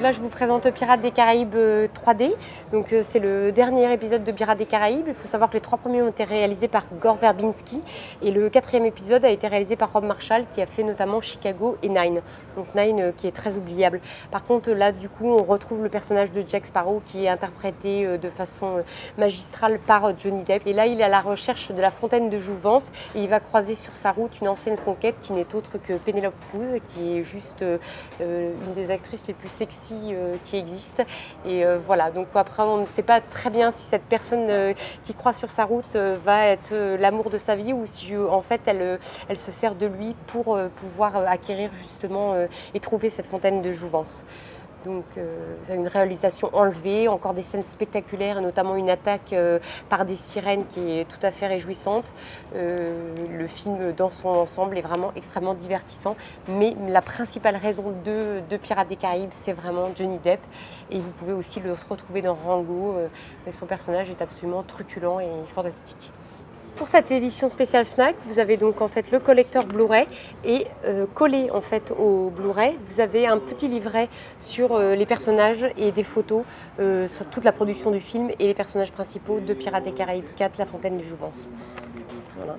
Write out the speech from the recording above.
là, je vous présente Pirates des Caraïbes 3D. Donc, c'est le dernier épisode de Pirates des Caraïbes. Il faut savoir que les 3 premiers ont été réalisés par Gore Verbinski et le 4e épisode a été réalisé par Rob Marshall qui a fait notamment Chicago et Nine. Donc Nine qui est très oubliable. Par contre, là, du coup, on retrouve le personnage de Jack Sparrow qui est interprété de façon magistrale par Johnny Depp. Et là, il est à la recherche de la fontaine de Jouvence et il va croiser sur sa route une ancienne conquête qui n'est autre que Penelope Cruz, qui est juste une des actrices les plus sexy qui existent. Et voilà, donc après on ne sait pas très bien si cette personne qui croise sur sa route va être l'amour de sa vie ou si en fait elle se sert de lui pour pouvoir acquérir justement et trouver cette fontaine de Jouvence. Donc c'est une réalisation enlevée, encore des scènes spectaculaires, notamment une attaque par des sirènes qui est tout à fait réjouissante. Le film dans son ensemble est vraiment extrêmement divertissant, mais la principale raison de Pirates des Caraïbes, c'est vraiment Johnny Depp. Et vous pouvez aussi le retrouver dans Rango, mais son personnage est absolument truculent et fantastique. Pour cette édition spéciale Fnac, vous avez donc en fait le collecteur Blu-ray et collé en fait au Blu-ray, vous avez un petit livret sur les personnages et des photos sur toute la production du film et les personnages principaux de Pirates des Caraïbes 4, La Fontaine de Jouvence. Voilà.